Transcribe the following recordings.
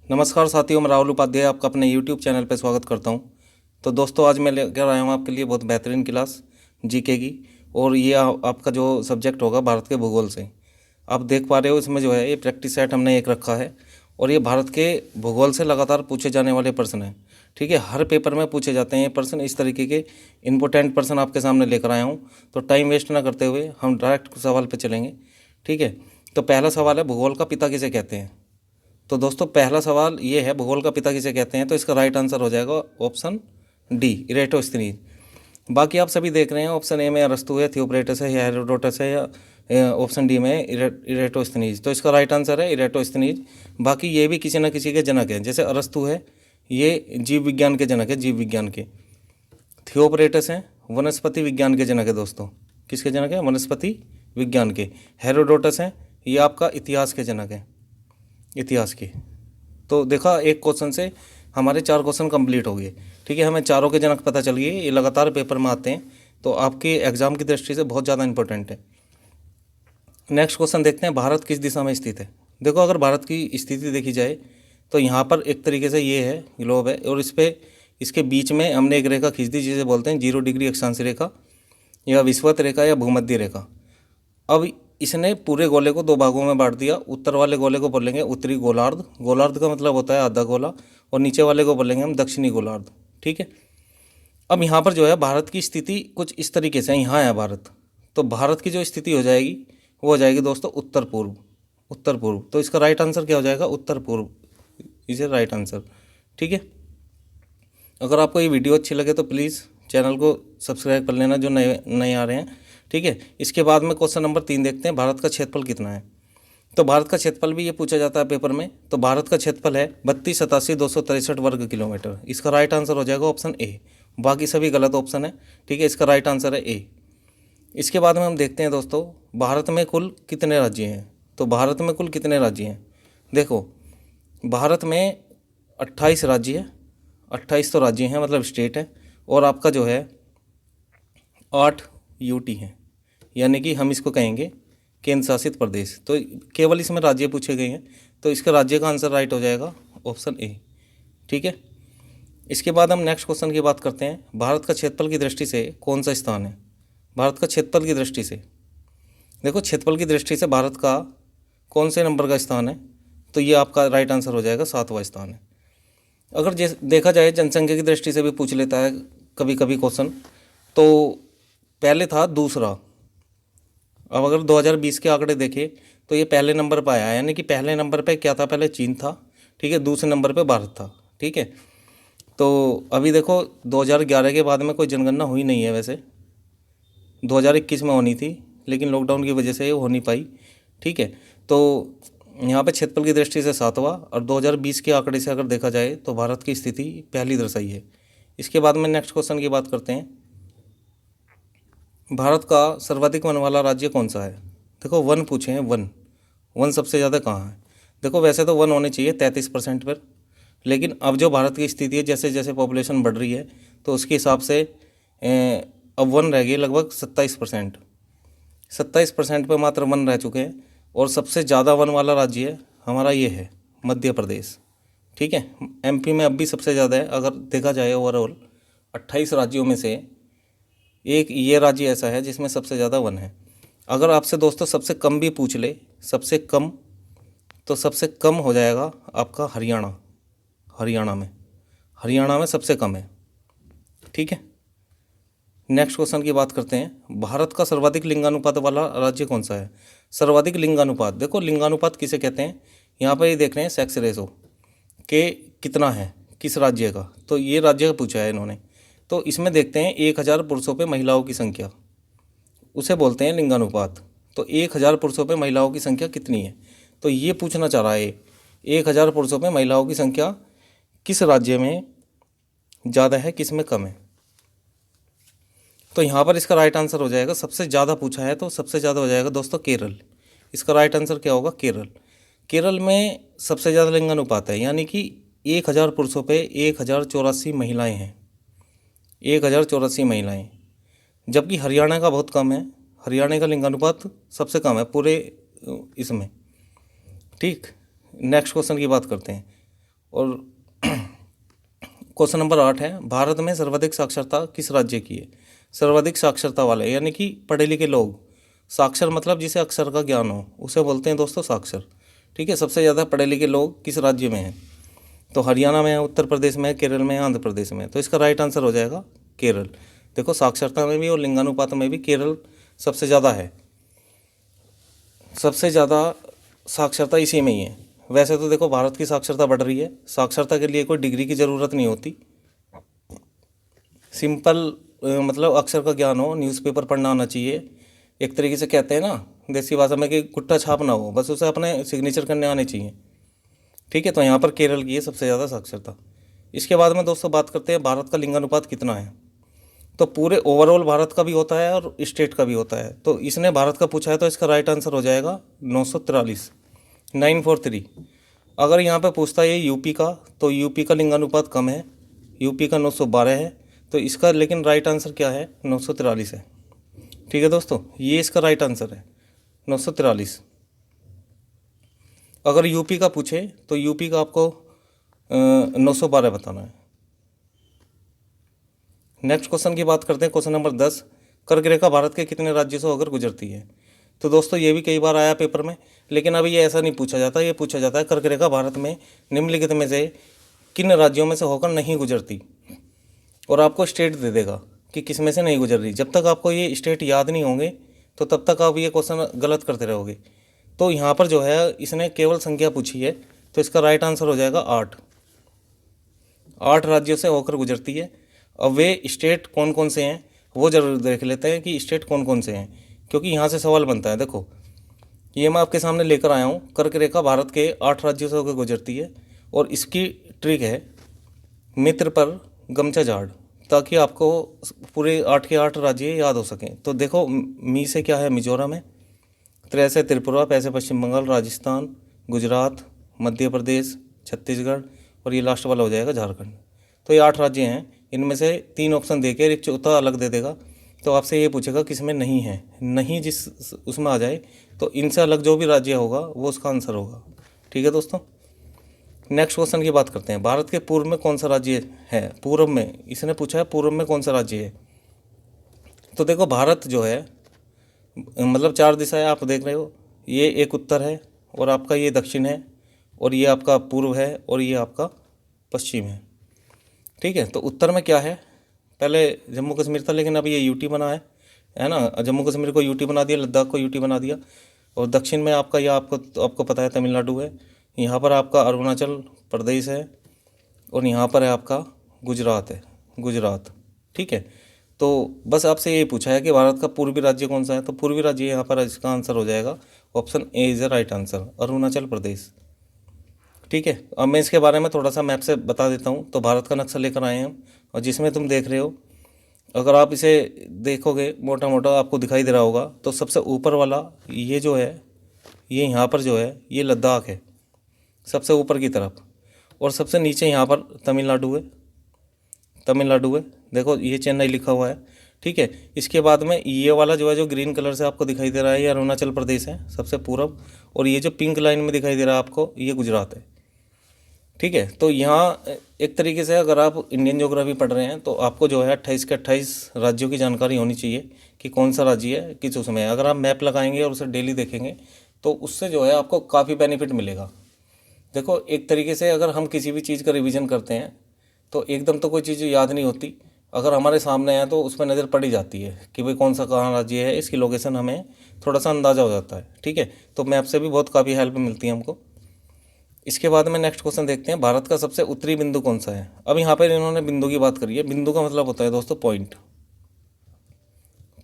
नमस्कार साथियों, मैं राहुल उपाध्याय आपका अपने YouTube चैनल पर स्वागत करता हूं। तो दोस्तों, आज मैं लेकर आया हूं आपके लिए बहुत बेहतरीन क्लास जीके की। और ये आपका जो सब्जेक्ट होगा भारत के भूगोल से। आप देख पा रहे हो इसमें जो है ये प्रैक्टिस सेट हमने एक रखा है। और ये भारत के भूगोल से लगातार पूछे जाने वाले प्रश्न हैं। ठीक है, हर पेपर में पूछे जाते हैं ये प्रश्न। इस तरीके के इंपॉर्टेंट प्रश्न आपके सामने लेकर आया हूँ। तो टाइम वेस्ट ना करते हुए हम डायरेक्ट सवाल पर चलेंगे। ठीक है, तो पहला सवाल है, भूगोल का पिता किसे कहते हैं। तो दोस्तों, पहला सवाल ये है, भूगोल का पिता किसे कहते हैं। तो इसका राइट आंसर हो जाएगा ऑप्शन डी, इरेटोस्थनीज। बाकी आप सभी देख रहे हैं, ऑप्शन ए में अरस्तु है, थियोक्रेटस है या हेरोडोटस है, या ऑप्शन डी में इरेटोस्थनीज। तो इसका राइट आंसर है इरेटोस्थनीज। बाकी ये भी किसी न किसी के जनक हैं। जैसे अरस्तु है, ये जीव विज्ञान के जनक है, जीव विज्ञान के। थियोक्रेटस हैं, वनस्पति विज्ञान के जनक है दोस्तों। किसके जनक है? वनस्पति विज्ञान के। हेरोडोटस हैं, ये आपका इतिहास के जनक हैं, इतिहास की। तो देखा, एक क्वेश्चन से हमारे 4 क्वेश्चन कंप्लीट हो गए। ठीक है, हमें चारों के जनक पता चल गए। ये लगातार पेपर में आते हैं, तो आपके एग्जाम की दृष्टि से बहुत ज़्यादा इंपॉर्टेंट है। नेक्स्ट क्वेश्चन देखते हैं, भारत किस दिशा में स्थित है। देखो, अगर भारत की स्थिति देखी जाए तो यहाँ पर एक तरीके से ये है, ग्लोब है, और इस पर इसके बीच में हमने एक रेखा खींच दी जिसे बोलते हैं 0 डिग्री अक्षांश रेखा, या विषुवत रेखा, या भूमध्य रेखा। अब इसने पूरे गोले को 2 भागों में बांट दिया। उत्तर वाले गोले को बोलेंगे उत्तरी गोलार्ध, गोलार्ध का मतलब होता है आधा गोला, और नीचे वाले को बोलेंगे हम दक्षिणी गोलार्ध। ठीक है, अब यहाँ पर जो है भारत की स्थिति कुछ इस तरीके से है। यहाँ है भारत, तो भारत की जो स्थिति हो जाएगी वो हो जाएगी दोस्तों उत्तर पूर्व, उत्तर पूर्व। तो इसका राइट आंसर क्या हो जाएगा? उत्तर पूर्व इज ए राइट आंसर। ठीक है, अगर आपको ये वीडियो अच्छी लगे तो प्लीज़ चैनल को सब्सक्राइब कर लेना, जो नए नए आ रहे हैं। ठीक है, इसके बाद में क्वेश्चन नंबर 3 देखते हैं, भारत का क्षेत्रफल कितना है। तो भारत का क्षेत्रफल भी ये पूछा जाता है पेपर में। तो भारत का क्षेत्रफल है 32,87,263 वर्ग किलोमीटर। इसका राइट आंसर हो जाएगा ऑप्शन ए। बाकी सभी गलत ऑप्शन है। ठीक है, इसका राइट आंसर है ए। इसके बाद में हम देखते हैं दोस्तों, भारत में कुल कितने राज्य हैं। तो भारत में कुल कितने राज्य हैं? देखो, भारत में 28 राज्य है। 28 तो राज्य हैं, मतलब स्टेट है। और आपका जो है 8 यूटी हैं, यानी कि हम इसको कहेंगे केंद्र शासित प्रदेश। तो केवल इसमें राज्य पूछे गए हैं, तो इसका राज्य का आंसर राइट हो जाएगा ऑप्शन ए। ठीक है, इसके बाद हम नेक्स्ट क्वेश्चन की बात करते हैं, भारत का क्षेत्रफल की दृष्टि से कौन सा स्थान है। भारत का क्षेत्रफल की दृष्टि से, देखो क्षेत्रफल की दृष्टि से भारत का कौन से नंबर का स्थान है। तो ये आपका राइट आंसर हो जाएगा 7वां स्थान है। अगर देखा जाए जनसंख्या की दृष्टि से भी पूछ लेता है कभी कभी क्वेश्चन, तो पहले था दूसरा। अब अगर 2020 के आंकड़े देखें तो ये पहले नंबर पर आया, यानी कि पहले नंबर पे क्या था? पहले चीन था। ठीक है, दूसरे नंबर पे भारत था। ठीक है, तो अभी देखो 2011 के बाद में कोई जनगणना हुई नहीं है। वैसे 2021 में होनी थी, लेकिन लॉकडाउन की वजह से ये हो नहीं पाई। ठीक है, तो यहाँ पे क्षेत्रफल की दृष्टि से 7वां, और 2020 के आंकड़े से अगर देखा जाए तो भारत की स्थिति पहली दर्शाई है। इसके बाद में नेक्स्ट क्वेश्चन की बात करते हैं, भारत का सर्वाधिक वन वाला राज्य कौन सा है। देखो, वन पूछे हैं, वन वन सबसे ज़्यादा कहाँ है। देखो, वैसे तो वन होने चाहिए 33% पर, लेकिन अब जो भारत की स्थिति है, जैसे जैसे पॉपुलेशन बढ़ रही है, तो उसके हिसाब से अब वन रह गई लगभग 27%। 27% पर मात्र वन रह चुके हैं। और सबसे ज़्यादा वन वाला राज्य है हमारा ये है मध्य प्रदेश। ठीक है, एमपी में अब भी सबसे ज़्यादा है। अगर देखा जाए ओवरऑल 28 राज्यों में से एक ये राज्य ऐसा है जिसमें सबसे ज़्यादा वन है। अगर आपसे दोस्तों सबसे कम भी पूछ ले, सबसे कम, तो सबसे कम हो जाएगा आपका हरियाणा। हरियाणा में सबसे कम है। ठीक है, नेक्स्ट क्वेश्चन की बात करते हैं, भारत का सर्वाधिक लिंगानुपात वाला राज्य कौन सा है। सर्वाधिक लिंगानुपात, देखो लिंगानुपात किसे कहते हैं, यहाँ पर ये देख रहे हैं सेक्स रेशो के कितना है किस राज्य का। तो ये राज्य का पूछा है इन्होंने। तो इसमें देखते हैं 1000 पुरुषों पे महिलाओं की संख्या, उसे बोलते हैं लिंगानुपात। तो 1000 पुरुषों पे महिलाओं की संख्या कितनी है। तो ये पूछना चाह रहा है 1000 पुरुषों पे महिलाओं की संख्या किस राज्य में ज़्यादा है, किस में कम है। तो यहाँ पर इसका राइट आंसर हो जाएगा, सबसे ज़्यादा पूछा है तो सबसे ज़्यादा हो जाएगा दोस्तों केरल। इसका राइट आंसर क्या होगा? केरल। केरल में सबसे ज़्यादा लिंगानुपात है, यानी कि 1000 पुरुषों पे 1084 महिलाएँ हैं, 1084 महिलाएँ। जबकि हरियाणा का बहुत कम है, हरियाणा का लिंगानुपात सबसे कम है पूरे इसमें। ठीक, नेक्स्ट क्वेश्चन की बात करते हैं, और क्वेश्चन नंबर 8 है, भारत में सर्वाधिक साक्षरता किस राज्य की है? सर्वाधिक साक्षरता वाले यानी कि पढ़े लिखे लोग, साक्षर मतलब जिसे अक्षर का ज्ञान हो उसे बोलते हैं दोस्तों साक्षर। ठीक है, सबसे ज़्यादा पढ़े लिखे लोग किस राज्य में हैं? तो हरियाणा में है, उत्तर प्रदेश में है, केरल में है, आंध्र प्रदेश में है। तो इसका राइट आंसर हो जाएगा केरल। देखो साक्षरता में भी और लिंगानुपात में भी केरल सबसे ज़्यादा है, सबसे ज़्यादा साक्षरता इसी में ही है। वैसे तो देखो भारत की साक्षरता बढ़ रही है, साक्षरता के लिए कोई डिग्री की ज़रूरत नहीं होती, सिंपल मतलब अक्षर का ज्ञान हो, न्यूज़पेपर पढ़ना आना चाहिए, एक तरीके से कहते हैं ना देसी भाषा में कि गुट्टा छाप ना हो, बस उसे अपने सिग्नेचर करने आने चाहिए। ठीक है, तो यहाँ पर केरल की है सबसे ज़्यादा साक्षरता। इसके बाद में दोस्तों बात करते हैं भारत का लिंगानुपात कितना है। तो पूरे ओवरऑल भारत का भी होता है और स्टेट का भी होता है। तो इसने भारत का पूछा है तो इसका राइट आंसर हो जाएगा 943, 943। अगर यहाँ पे पूछता है यूपी का, तो यूपी का लिंगानुपात कम है, यूपी का 912 है। तो इसका लेकिन राइट आंसर क्या है? 943 है। ठीक है दोस्तों, ये इसका राइट आंसर है 943। अगर यूपी का पूछे तो यूपी का आपको 912 बताना है। नेक्स्ट क्वेश्चन की बात करते हैं, क्वेश्चन नंबर 10, कर्क रेखा भारत के कितने राज्यों से होकर गुजरती है? तो दोस्तों ये भी कई बार आया पेपर में, लेकिन अभी ये ऐसा नहीं पूछा जाता, ये पूछा जाता है कर्क रेखा भारत में निम्नलिखित में से किन राज्यों में से होकर नहीं गुजरती, और आपको स्टेट दे देगा कि किस में से नहीं गुजर रही। जब तक आपको ये स्टेट याद नहीं होंगे तो तब तक आप ये क्वेश्चन गलत करते रहोगे। तो यहाँ पर जो है इसने केवल संख्या पूछी है, तो इसका राइट आंसर हो जाएगा 8। 8 राज्यों से होकर गुजरती है। अब वे स्टेट कौन कौन से हैं वो जरूर देख लेते हैं कि स्टेट कौन कौन से हैं, क्योंकि यहाँ से सवाल बनता है। देखो ये मैं आपके सामने लेकर आया हूँ, कर्क रेखा भारत के 8 राज्यों से होकर गुजरती है, और इसकी ट्रिक है मित्र पर गमछा झाड़, ताकि आपको पूरे 8 के 8 राज्य याद हो सकें। तो देखो मी से क्या है? मिजोरम है, त्रै से त्रिपुरा, पै से पश्चिम बंगाल, राजस्थान, गुजरात, मध्य प्रदेश, छत्तीसगढ़, और ये लास्ट वाला हो जाएगा झारखंड। तो ये 8 राज्य हैं, इनमें से 3 ऑप्शन देकर एक चौथा अलग दे देगा। तो आपसे ये पूछेगा किसमें नहीं है, नहीं जिस उसमें आ जाए तो इनसे अलग जो भी राज्य होगा वो उसका आंसर होगा। ठीक है दोस्तों, नेक्स्ट क्वेश्चन की बात करते हैं, भारत के पूर्व में कौन सा राज्य है? पूर्व में इसने पूछा है, पूर्व में कौन सा राज्य है? तो देखो भारत जो है मतलब 4 दिशाएं आप देख रहे हो, ये एक उत्तर है, और आपका ये दक्षिण है, और ये आपका पूर्व है, और ये आपका पश्चिम है। ठीक है, तो उत्तर में क्या है? पहले जम्मू कश्मीर था, लेकिन अब ये यूटी बना है ना, जम्मू कश्मीर को यूटी बना दिया, लद्दाख को यूटी बना दिया। और दक्षिण में आपका यह आपको पता है तमिलनाडु है, यहाँ पर आपका अरुणाचल प्रदेश है, और यहाँ पर है आपका गुजरात है, गुजरात। ठीक है, तो बस आपसे यही पूछा है कि भारत का पूर्वी राज्य कौन सा है, तो पूर्वी राज्य यहाँ पर इसका आंसर हो जाएगा option A is the right answer, Arunachal Pradesh. ठीक है, अब मैं इसके बारे में थोड़ा सा मैप से बता देता हूँ। तो भारत का नक्शा लेकर आए हैं हम, और जिसमें तुम देख रहे हो, अगर आप इसे देखोगे मोटा मोटा आपको दिखाई दे रहा होगा, तो सबसे ऊपर वाला ये जो है, ये यहाँ पर जो है ये लद्दाख है सबसे ऊपर की तरफ, और सबसे नीचे यहाँ पर तमिलनाडु है, तमिलनाडु है। देखो ये चेन्नई लिखा हुआ है। ठीक है, इसके बाद में ये वाला जो है, जो ग्रीन कलर से आपको दिखाई दे रहा है, ये अरुणाचल प्रदेश है सबसे पूर्व, और ये जो पिंक लाइन में दिखाई दे रहा है आपको, ये गुजरात है। ठीक है, तो यहाँ एक तरीके से अगर आप इंडियन ज्योग्राफी पढ़ रहे हैं तो आपको जो है 28 के 28 राज्यों की जानकारी होनी चाहिए कि कौन सा राज्य है किस उसमें है। अगर आप मैप लगाएंगे और उसे डेली देखेंगे तो उससे जो है आपको काफ़ी बेनिफिट मिलेगा। देखो एक तरीके से अगर हम किसी भी चीज़ का रिवीजन करते हैं तो एकदम तो कोई चीज़ याद नहीं होती, अगर हमारे सामने है तो उस पर नज़र पड़ी जाती है कि भाई कौन सा कहाँ राज्य है, इसकी लोकेशन हमें थोड़ा सा अंदाज़ा हो जाता है। ठीक है, तो मैप से भी बहुत काफ़ी हेल्प मिलती है हमको। इसके बाद में नेक्स्ट क्वेश्चन देखते हैं, भारत का सबसे उत्तरी बिंदु कौन सा है? अब यहाँ पर इन्होंने बिंदु की बात करी है, बिंदु का मतलब होता है दोस्तों पॉइंट,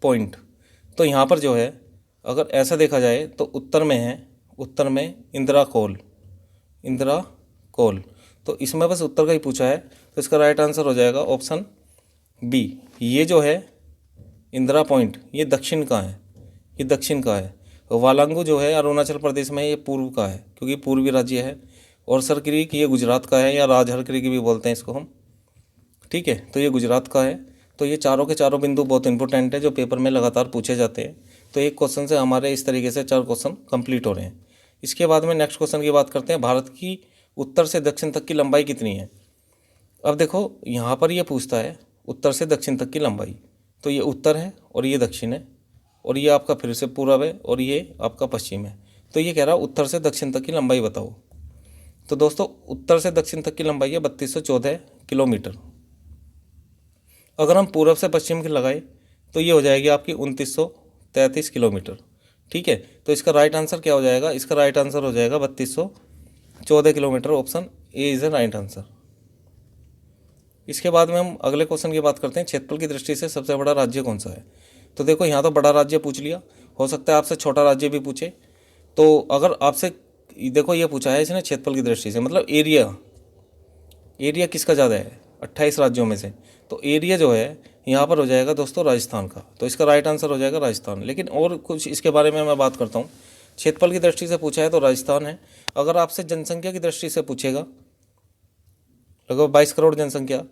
पॉइंट। तो यहाँ पर जो है अगर ऐसा देखा जाए तो उत्तर में है, उत्तर में इंदिरा कोल, इंदिरा कोल। तो इसमें बस उत्तर का ही पूछा है, तो इसका राइट आंसर हो जाएगा ऑप्शन बी। ये जो है इंदिरा पॉइंट, ये दक्षिण का है, ये दक्षिण का है। वालांगू जो है अरुणाचल प्रदेश में, ये पूर्व का है क्योंकि पूर्वी राज्य है। और सर क्रीक ये गुजरात का है, या राजहर क्रीक भी बोलते हैं इसको हम। ठीक है, तो ये गुजरात का है। तो ये चारों के चारों बिंदु बहुत इंपॉर्टेंट है जो पेपर में लगातार पूछे जाते हैं। तो एक क्वेश्चन से हमारे इस तरीके से 4 क्वेश्चन कंप्लीट हो रहे हैं। इसके बाद में नेक्स्ट क्वेश्चन की बात करते हैं, भारत की उत्तर से दक्षिण तक की लंबाई कितनी है। अब देखो यहाँ पर ये पूछता है उत्तर से दक्षिण तक की लंबाई, तो ये उत्तर है और ये दक्षिण है और ये आपका फिर से पूरब है और ये आपका पश्चिम है। तो ये कह रहा है उत्तर से दक्षिण तक की लंबाई बताओ। तो दोस्तों उत्तर से दक्षिण तक की लंबाई है 3214 किलोमीटर। अगर हम पूरब से पश्चिम की लगाए तो ये हो जाएगी आपकी 2933 किलोमीटर। ठीक है, तो इसका राइट आंसर क्या हो जाएगा, इसका राइट आंसर हो जाएगा 3214 kilometre. Option A is the right answer. इसके बाद में हम अगले क्वेश्चन की बात करते हैं, क्षेत्रफल की दृष्टि से सबसे बड़ा राज्य कौन सा है। तो देखो यहाँ तो बड़ा राज्य पूछ लिया, हो सकता है आपसे छोटा राज्य भी पूछे। तो अगर आपसे देखो ये पूछा है इसने क्षेत्रफल की दृष्टि से, मतलब एरिया किसका ज़्यादा है 28 राज्यों में से, तो एरिया जो है यहाँ पर हो जाएगा दोस्तों राजस्थान का। तो इसका राइट आंसर हो जाएगा राजस्थान। लेकिन और कुछ इसके बारे में मैं बात करता हूँ। क्षेत्रफल की दृष्टि से पूछा है तो राजस्थान है। अगर आपसे जनसंख्या की दृष्टि से पूछेगा, लगभग 22 करोड़ जनसंख्या,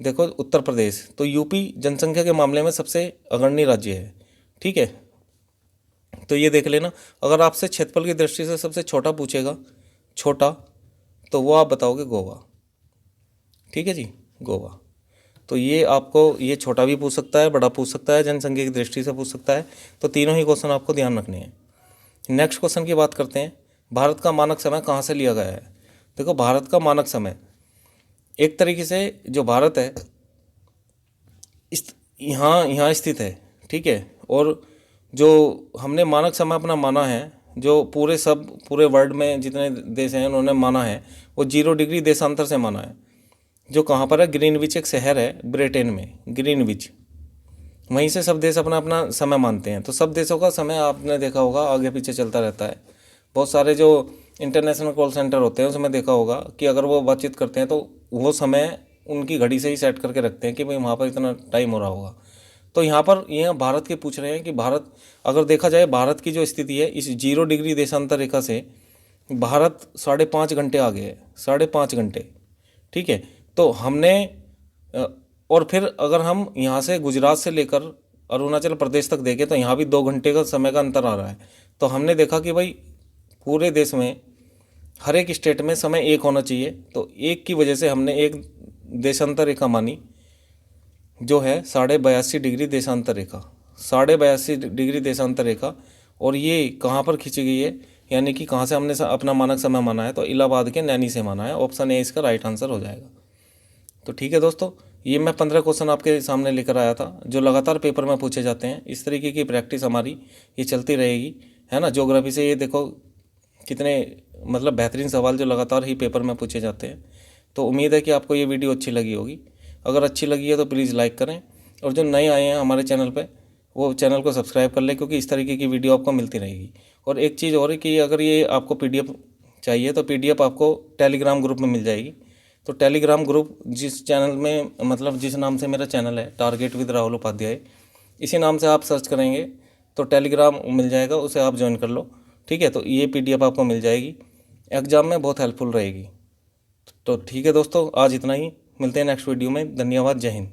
देखो उत्तर प्रदेश, तो यूपी जनसंख्या के मामले में सबसे अग्रणी राज्य है। ठीक है, तो ये देख लेना। अगर आपसे क्षेत्रफल की दृष्टि से सबसे छोटा पूछेगा, छोटा, तो वो आप बताओगे गोवा। ठीक है जी, गोवा। तो ये आपको ये छोटा भी पूछ सकता है, बड़ा पूछ सकता है, जनसंख्या की दृष्टि से पूछ सकता है। तो तीनों ही क्वेश्चन आपको ध्यान रखने हैं। नेक्स्ट क्वेश्चन की बात करते हैं, भारत का मानक समय कहाँ से लिया गया है। देखो भारत का मानक समय एक तरीके से जो भारत है इस यहाँ स्थित है। ठीक है, और जो हमने मानक समय अपना माना है, जो पूरे वर्ल्ड में जितने देश हैं उन्होंने माना है, वो 0 डिग्री देशांतर से माना है। जो कहाँ पर है, ग्रीनविच एक शहर है ब्रिटेन में, ग्रीनविच, वहीं से सब देश अपना अपना समय मानते हैं। तो सब देशों का समय आपने देखा होगा आगे पीछे चलता रहता है। बहुत सारे जो इंटरनेशनल कॉल सेंटर होते हैं उसमें देखा होगा कि अगर वो बातचीत करते हैं तो वो समय उनकी घड़ी से ही सेट करके रखते हैं कि भाई वहाँ पर इतना टाइम हो रहा होगा। तो यहाँ पर ये भारत के पूछ रहे हैं कि भारत, अगर देखा जाए भारत की जो स्थिति है इस 0 डिग्री देशांतर रेखा से भारत 5.5 घंटे आगे है, 5.5 घंटे। ठीक है, तो हमने और फिर अगर हम यहाँ से गुजरात से लेकर अरुणाचल प्रदेश तक देखें तो यहाँ भी 2 घंटे का समय का अंतर आ रहा है। तो हमने देखा कि भाई पूरे देश में हर एक स्टेट में समय एक होना चाहिए, तो एक की वजह से हमने एक देशांतर रेखा मानी जो है 82.5 डिग्री देशांतर रेखा, 82.5 डिग्री देशांतर रेखा। और ये कहाँ पर खींची गई है, यानी कि कहाँ से हमने अपना मानक समय माना है, तो इलाहाबाद के नैनी से माना है। ऑप्शन ए इसका राइट आंसर हो जाएगा। तो ठीक है दोस्तों, ये मैं 15 क्वेश्चन आपके सामने लेकर आया था जो लगातार पेपर में पूछे जाते हैं। इस तरीके की प्रैक्टिस हमारी ये चलती रहेगी, है ना। ज्योग्राफी से ये देखो कितने मतलब बेहतरीन सवाल जो लगातार ही पेपर में पूछे जाते हैं। तो उम्मीद है कि आपको ये वीडियो अच्छी लगी होगी। अगर अच्छी लगी है तो प्लीज़ लाइक करें, और जो नए आए हैं हमारे चैनल पे वो चैनल को सब्सक्राइब कर लें, क्योंकि इस तरीके की वीडियो आपको मिलती रहेगी। और एक चीज़ और है कि अगर ये आपको PDF चाहिए तो PDF आपको टेलीग्राम ग्रुप में मिल जाएगी। तो टेलीग्राम ग्रुप जिस चैनल में, मतलब जिस नाम से मेरा चैनल है टारगेट विद राहुल उपाध्याय, इसी नाम से आप सर्च करेंगे तो टेलीग्राम मिल जाएगा, उसे आप ज्वाइन कर लो। ठीक है, तो ये PDF आपको मिल जाएगी, एग्ज़ाम में बहुत हेल्पफुल रहेगी। तो ठीक है दोस्तों, आज इतना ही, मिलते हैं नेक्स्ट वीडियो में। धन्यवाद, जय हिंद।